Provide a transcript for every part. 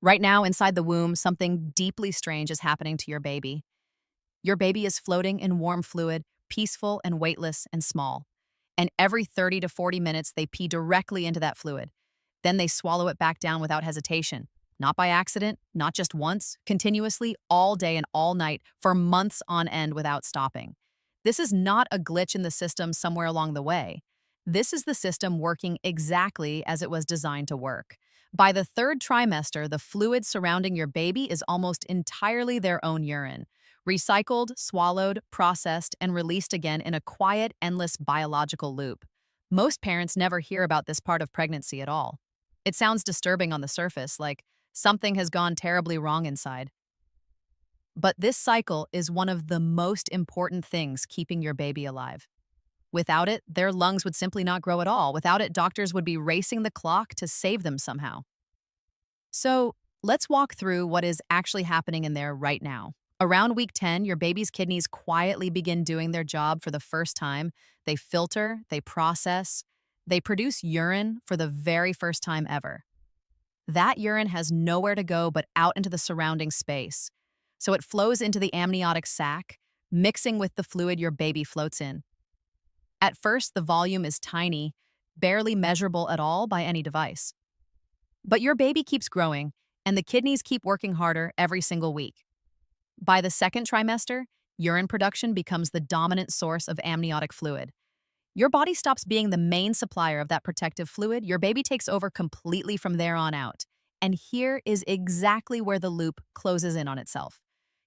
Right now, inside the womb, something deeply strange is happening to your baby. Your baby is floating in warm fluid, peaceful and weightless and small. And every 30 to 40 minutes, they pee directly into that fluid. Then they swallow it back down without hesitation. Not by accident, not just once, continuously, all day and all night, for months on end without stopping. This is not a glitch in the system somewhere along the way. This is the system working exactly as it was designed to work. By the third trimester, the fluid surrounding your baby is almost entirely their own urine. Recycled, swallowed, processed, and released again in a quiet, endless biological loop. Most parents never hear about this part of pregnancy at all. It sounds disturbing on the surface, like something has gone terribly wrong inside. But this cycle is one of the most important things keeping your baby alive. Without it, their lungs would simply not grow at all. Without it, doctors would be racing the clock to save them somehow. So, let's walk through what is actually happening in there right now. Around week 10, your baby's kidneys quietly begin doing their job for the first time. They filter, they process, they produce urine for the very first time ever. That urine has nowhere to go but out into the surrounding space. So it flows into the amniotic sac, mixing with the fluid your baby floats in. At first, the volume is tiny, barely measurable at all by any device. But your baby keeps growing, and the kidneys keep working harder every single week. By the second trimester, urine production becomes the dominant source of amniotic fluid. Your body stops being the main supplier of that protective fluid. Your baby takes over completely from there on out. And here is exactly where the loop closes in on itself.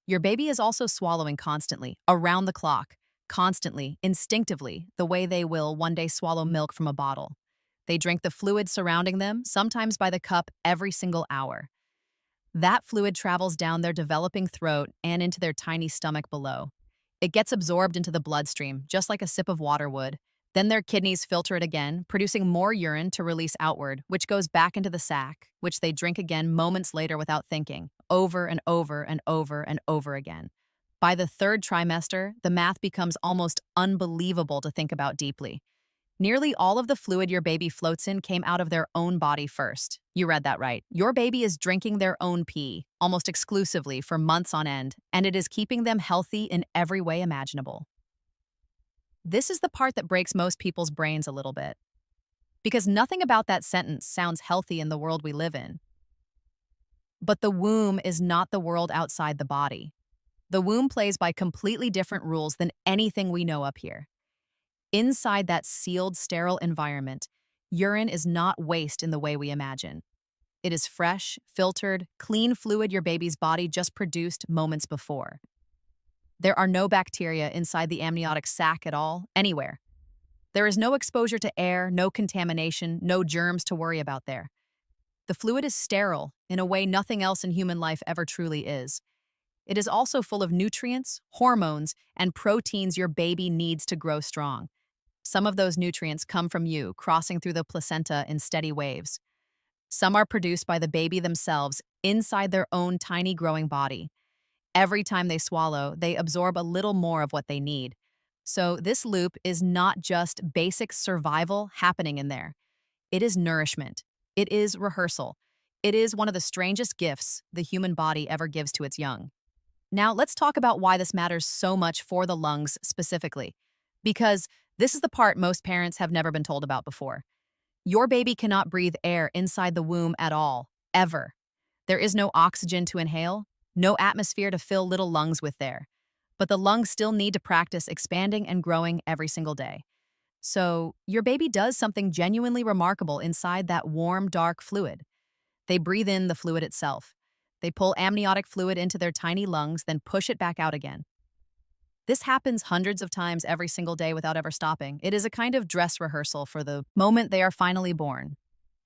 Your baby is also swallowing constantly, around the clock, constantly, instinctively, the way they will one day swallow milk from a bottle. They drink the fluid surrounding them, sometimes by the cup, every single hour. That fluid travels down their developing throat and into their tiny stomach below. It gets absorbed into the bloodstream, just like a sip of water would. Then their kidneys filter it again, producing more urine to release outward, which goes back into the sac, which they drink again moments later without thinking, over and over and over and over again. By the third trimester, the math becomes almost unbelievable to think about deeply. Nearly all of the fluid your baby floats in came out of their own body first. You read that right. Your baby is drinking their own pee, almost exclusively for months on end, and it is keeping them healthy in every way imaginable. This is the part that breaks most people's brains a little bit. Because nothing about that sentence sounds healthy in the world we live in. But the womb is not the world outside the body. The womb plays by completely different rules than anything we know up here. Inside that sealed, sterile environment, urine is not waste in the way we imagine. It is fresh, filtered, clean fluid your baby's body just produced moments before. There are no bacteria inside the amniotic sac at all, anywhere. There is no exposure to air, no contamination, no germs to worry about there. The fluid is sterile in a way nothing else in human life ever truly is. It is also full of nutrients, hormones, and proteins your baby needs to grow strong. Some of those nutrients come from you, crossing through the placenta in steady waves. Some are produced by the baby themselves inside their own tiny growing body. Every time they swallow, they absorb a little more of what they need. So this loop is not just basic survival happening in there. It is nourishment. It is rehearsal. It is one of the strangest gifts the human body ever gives to its young. Now, let's talk about why this matters so much for the lungs specifically. Because this is the part most parents have never been told about before. Your baby cannot breathe air inside the womb at all, ever. There is no oxygen to inhale, no atmosphere to fill little lungs with there. But the lungs still need to practice expanding and growing every single day. So, your baby does something genuinely remarkable inside that warm, dark fluid. They breathe in the fluid itself. They pull amniotic fluid into their tiny lungs, then push it back out again. This happens hundreds of times every single day without ever stopping. It is a kind of dress rehearsal for the moment they are finally born.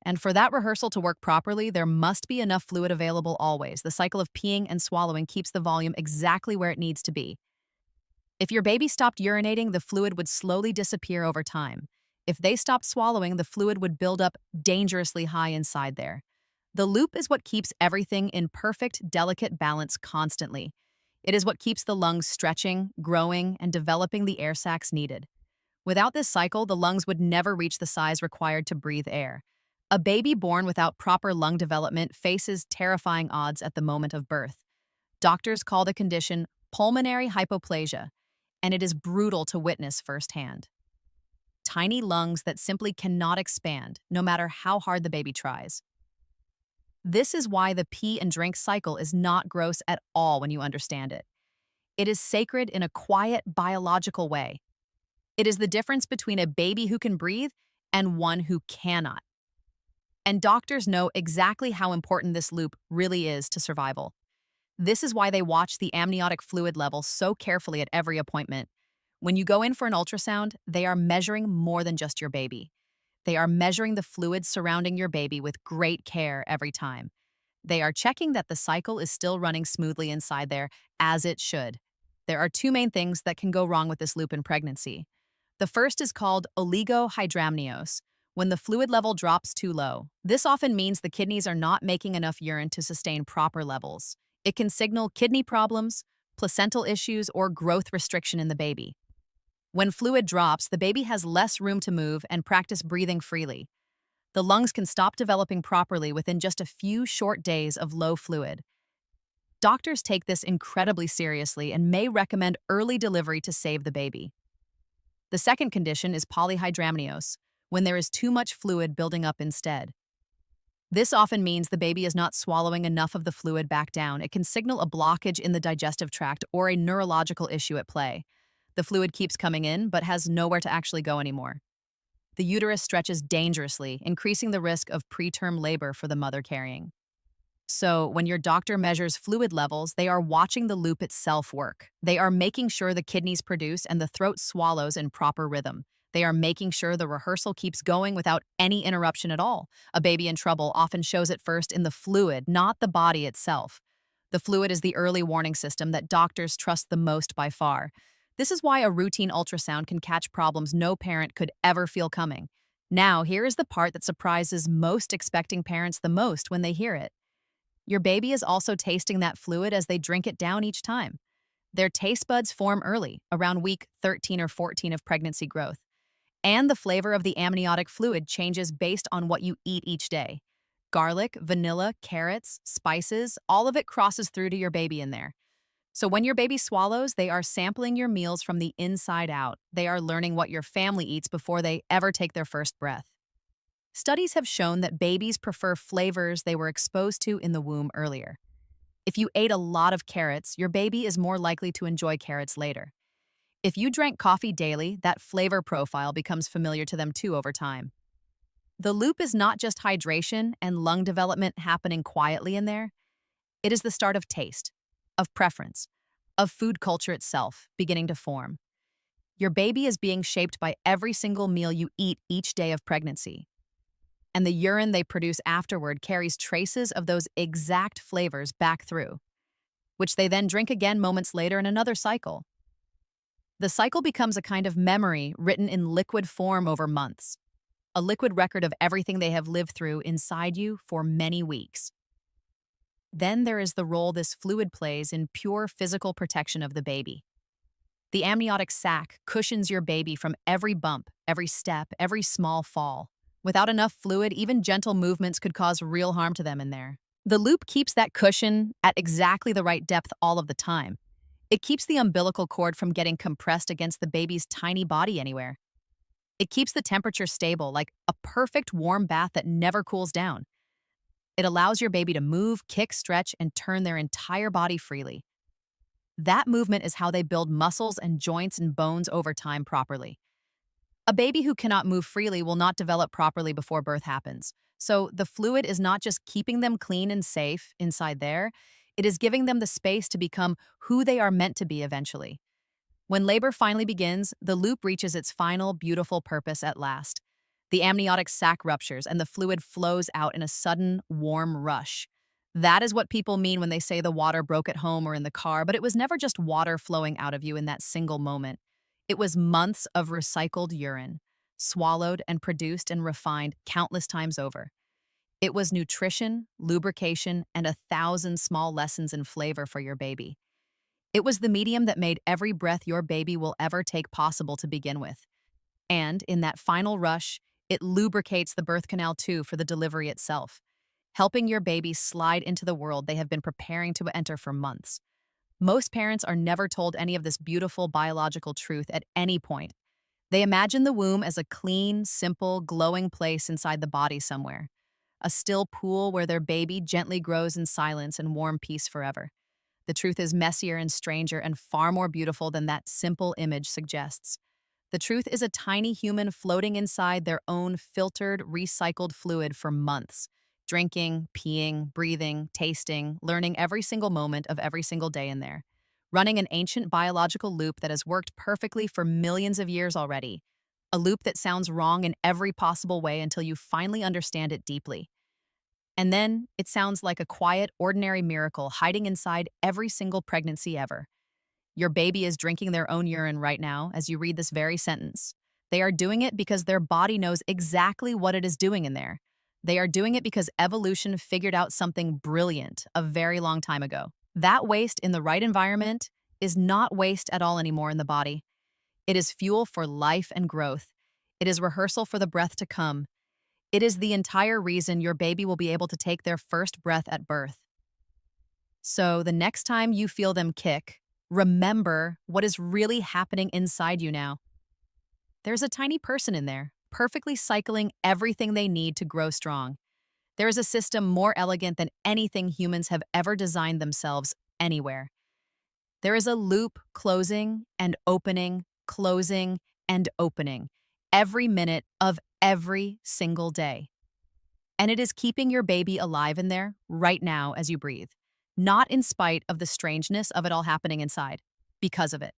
And for that rehearsal to work properly, there must be enough fluid available always. The cycle of peeing and swallowing keeps the volume exactly where it needs to be. If your baby stopped urinating, the fluid would slowly disappear over time. If they stopped swallowing, the fluid would build up dangerously high inside there. The loop is what keeps everything in perfect, delicate balance constantly. It is what keeps the lungs stretching, growing, and developing the air sacs needed. Without this cycle, the lungs would never reach the size required to breathe air. A baby born without proper lung development faces terrifying odds at the moment of birth. Doctors call the condition pulmonary hypoplasia, and it is brutal to witness firsthand. Tiny lungs that simply cannot expand, no matter how hard the baby tries. This is why the pee and drink cycle is not gross at all when you understand it. It is sacred in a quiet, biological way. It is the difference between a baby who can breathe and one who cannot. And doctors know exactly how important this loop really is to survival. This is why they watch the amniotic fluid level so carefully at every appointment. When you go in for an ultrasound, they are measuring more than just your baby. They are measuring the fluids surrounding your baby with great care every time. They are checking that the cycle is still running smoothly inside there, as it should. There are two main things that can go wrong with this loop in pregnancy. The first is called oligohydramnios, when the fluid level drops too low. This often means the kidneys are not making enough urine to sustain proper levels. It can signal kidney problems, placental issues, or growth restriction in the baby. When fluid drops, the baby has less room to move and practice breathing freely. The lungs can stop developing properly within just a few short days of low fluid. Doctors take this incredibly seriously and may recommend early delivery to save the baby. The second condition is polyhydramnios, when there is too much fluid building up instead. This often means the baby is not swallowing enough of the fluid back down. It can signal a blockage in the digestive tract or a neurological issue at play. The fluid keeps coming in, but has nowhere to actually go anymore. The uterus stretches dangerously, increasing the risk of preterm labor for the mother carrying. So, when your doctor measures fluid levels, they are watching the loop itself work. They are making sure the kidneys produce and the throat swallows in proper rhythm. They are making sure the rehearsal keeps going without any interruption at all. A baby in trouble often shows it first in the fluid, not the body itself. The fluid is the early warning system that doctors trust the most by far. This is why a routine ultrasound can catch problems no parent could ever feel coming. Now, here is the part that surprises most expecting parents the most when they hear it. Your baby is also tasting that fluid as they drink it down each time. Their taste buds form early, around week 13 or 14 of pregnancy growth. And the flavor of the amniotic fluid changes based on what you eat each day. Garlic, vanilla, carrots, spices, all of it crosses through to your baby in there. So when your baby swallows, they are sampling your meals from the inside out. They are learning what your family eats before they ever take their first breath. Studies have shown that babies prefer flavors they were exposed to in the womb earlier. If you ate a lot of carrots, your baby is more likely to enjoy carrots later. If you drank coffee daily, that flavor profile becomes familiar to them too over time. The loop is not just hydration and lung development happening quietly in there. It is the start of taste, of preference, of food culture itself beginning to form. Your baby is being shaped by every single meal you eat each day of pregnancy. And the urine they produce afterward carries traces of those exact flavors back through, which they then drink again moments later in another cycle. The cycle becomes a kind of memory written in liquid form over months, a liquid record of everything they have lived through inside you for many weeks. Then there is the role this fluid plays in pure physical protection of the baby. The amniotic sac cushions your baby from every bump, every step, every small fall. Without enough fluid, even gentle movements could cause real harm to them in there. The loop keeps that cushion at exactly the right depth all of the time. It keeps the umbilical cord from getting compressed against the baby's tiny body anywhere. It keeps the temperature stable, like a perfect warm bath that never cools down. It allows your baby to move, kick, stretch, and turn their entire body freely. That movement is how they build muscles and joints and bones over time properly. A baby who cannot move freely will not develop properly before birth happens. So the fluid is not just keeping them clean and safe inside there, it is giving them the space to become who they are meant to be eventually. When labor finally begins, the loop reaches its final, beautiful purpose at last. The amniotic sac ruptures and the fluid flows out in a sudden, warm rush. That is what people mean when they say the water broke at home or in the car, but it was never just water flowing out of you in that single moment. It was months of recycled urine, swallowed and produced and refined countless times over. It was nutrition, lubrication, and 1,000 small lessons in flavor for your baby. It was the medium that made every breath your baby will ever take possible to begin with. And in that final rush, It lubricates the birth canal too for the delivery itself, helping your baby slide into the world they have been preparing to enter for months. Most parents are never told any of this beautiful biological truth at any point. They imagine the womb as a clean, simple, glowing place inside the body somewhere, a still pool where their baby gently grows in silence and warm peace forever. The truth is messier and stranger and far more beautiful than that simple image suggests. The truth is a tiny human floating inside their own filtered, recycled fluid for months, drinking, peeing, breathing, tasting, learning every single moment of every single day in there, running an ancient biological loop that has worked perfectly for millions of years already, a loop that sounds wrong in every possible way until you finally understand it deeply. And then it sounds like a quiet, ordinary miracle hiding inside every single pregnancy ever. Your baby is drinking their own urine right now as you read this very sentence. They are doing it because their body knows exactly what it is doing in there. They are doing it because evolution figured out something brilliant a very long time ago. That waste in the right environment is not waste at all anymore in the body. It is fuel for life and growth. It is rehearsal for the breath to come. It is the entire reason your baby will be able to take their first breath at birth. So the next time you feel them kick, remember what is really happening inside you now. There's a tiny person in there, perfectly cycling everything they need to grow strong. There is a system more elegant than anything humans have ever designed themselves anywhere. There is a loop closing and opening, closing and opening, every minute of every single day. And it is keeping your baby alive in there right now as you breathe, not in spite of the strangeness of it all happening inside, because of it.